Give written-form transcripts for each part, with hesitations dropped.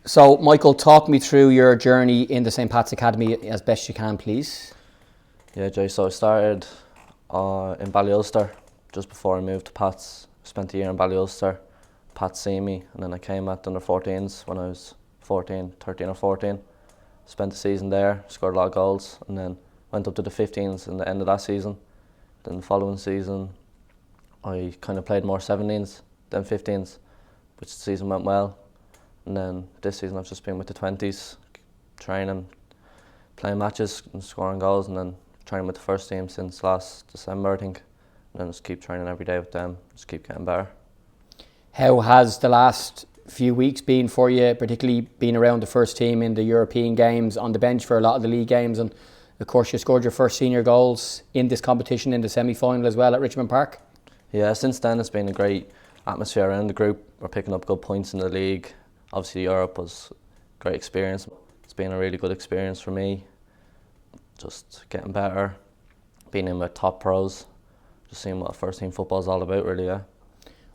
So, Michael, talk me through your journey in the st. 𝗙𝗁𝗺 Academy as best you can, please. Yeah, Jay, so I started in 𝗬𝗁𝗀𝘀 just before I moved to Pats. Spent a year in 𝗬𝗀𝗀, Pats see me, and then I came at the under-14s when I was 13 or 14. Spent the season there, scored a lot of goals, and then went up to the 15s in the end of that season. Then the following season, I kind of played more 17s than 15s, which the season went well. And then this season I've just been with the 20s, training, playing matches and scoring goals, and then training with the first team since last December, I think. And then just keep training every day with them, just keep getting better. How has the last few weeks been for you, particularly being around the first team in the European games, on the bench for a lot of the league games, and of course you scored your first senior goals in this competition in the semi-final as well at Richmond Park? Yeah, since then it's been a great atmosphere around the group. We're picking up good points in the league. Obviously Europe was a great experience. It's been a really good experience for me. Just getting better, being in with top pros, just seeing what first team football is all about really, yeah.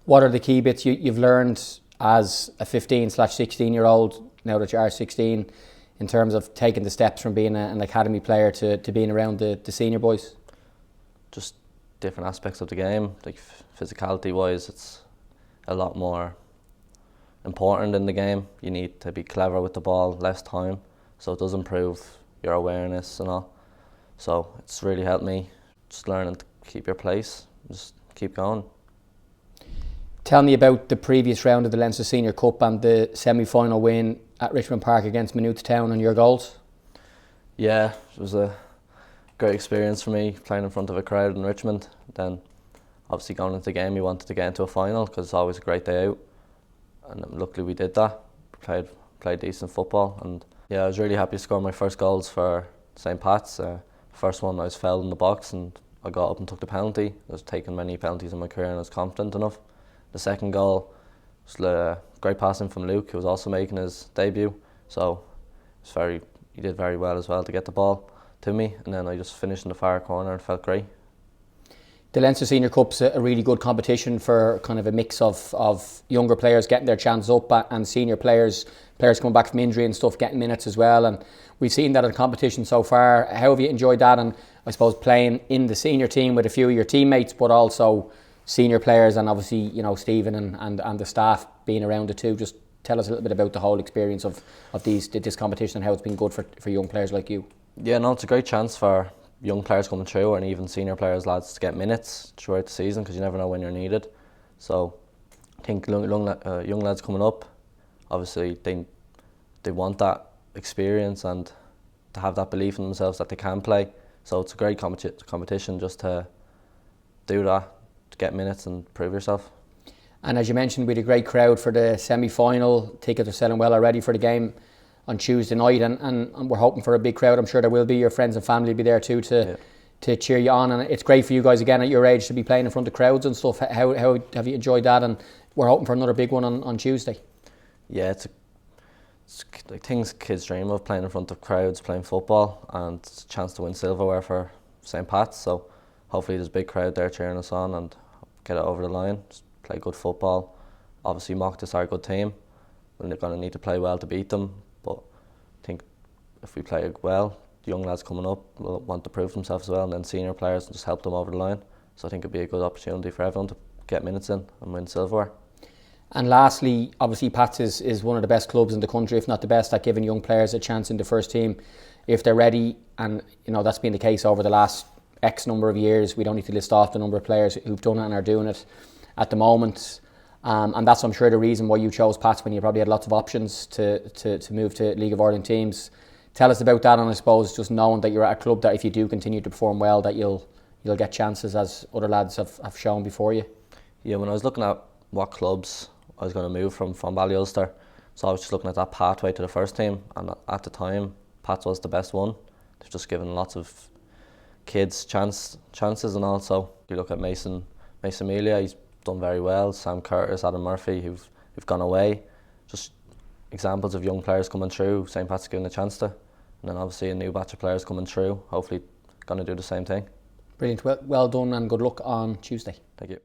What are the key bits you've learned as a 15/16-year-old, now that you are 16, in terms of taking the steps from being an academy player to being around the senior boys? Just different aspects of the game, like physicality wise, it's a lot more important in the game. You need to be clever with the ball, less time, so it does improve your awareness and all. So it's really helped me, just learning to keep your place, just keep going. Tell me about the previous round of the Leinster Senior Cup and the semi-final win at Richmond Park against Maynooth Town and your goals. Yeah, it was a great experience for me, playing in front of a crowd in Richmond. Then obviously going into the game, we wanted to get into a final because it's always a great day out. And luckily we did that, played decent football. And yeah, I was really happy to score my first goals for St. Pat's. First one I was fouled in the box and I got up and took the penalty. I was taking many penalties in my career and I was confident enough. The second goal was a great passing from Luke, who was also making his debut. So he did very well as well to get the ball to me, and then I just finished in the far corner and felt great. The Leinster Senior Cup's a really good competition for kind of a mix of younger players getting their chance up and senior players coming back from injury and stuff, getting minutes as well. And we've seen that in the competition so far. How have you enjoyed that? And I suppose playing in the senior team with a few of your teammates, but also senior players, and obviously, you know, Stephen and the staff being around it too. Just tell us a little bit about the whole experience of this competition and how it's been good for young players like you. Yeah, no, it's a great chance for young players coming through, and even senior players, lads, to get minutes throughout the season, because you never know when you're needed. So I think young lads coming up, obviously they want that experience and to have that belief in themselves that they can play. So it's a great competition just to do that, to get minutes and prove yourself. And as you mentioned, we had a great crowd for the semi-final. Tickets are selling well already for the game on Tuesday night, and we're hoping for a big crowd. I'm sure there will be. Your friends and family will be there too to cheer you on, and it's great for you guys again at your age to be playing in front of crowds and stuff. How have you enjoyed that? And we're hoping for another big one on Tuesday. Yeah, it's like things kids dream of, playing in front of crowds, playing football, and it's a chance to win silverware for St. Pat's. So hopefully there's a big crowd there cheering us on and get it over the line. Just play good football. Obviously Mochta are a good team, and they're going to need to play well to beat them. But I think if we play well, the young lads coming up will want to prove themselves as well, and then senior players and just help them over the line. So I think it'd be a good opportunity for everyone to get minutes in and win silverware. And lastly, obviously Pats is one of the best clubs in the country, if not the best, at giving young players a chance in the first team if they're ready. And you know, that's been the case over the last X number of years. We don't need to list off the number of players who've done it and are doing it at the moment. And that's, I'm sure, the reason why you chose Pats when you probably had lots of options to move to League of Ireland teams. Tell us about that, and I suppose just knowing that you're at a club that if you do continue to perform well, that you'll get chances as other lads have shown before you. Yeah, when I was looking at what clubs I was going to move from 𝗬𝗀𝗀, so I was just looking at that pathway to the first team, and at the time Pats was the best one. They've just given lots of kids chances, and also you look at Mason Melia, he's done very well. Sam Curtis, Adam Murphy, who've gone away. Just examples of young players coming through, St. Pat's giving a chance to. And then obviously a new batch of players coming through, hopefully going to do the same thing. Brilliant. Well done, and good luck on Tuesday. Thank you.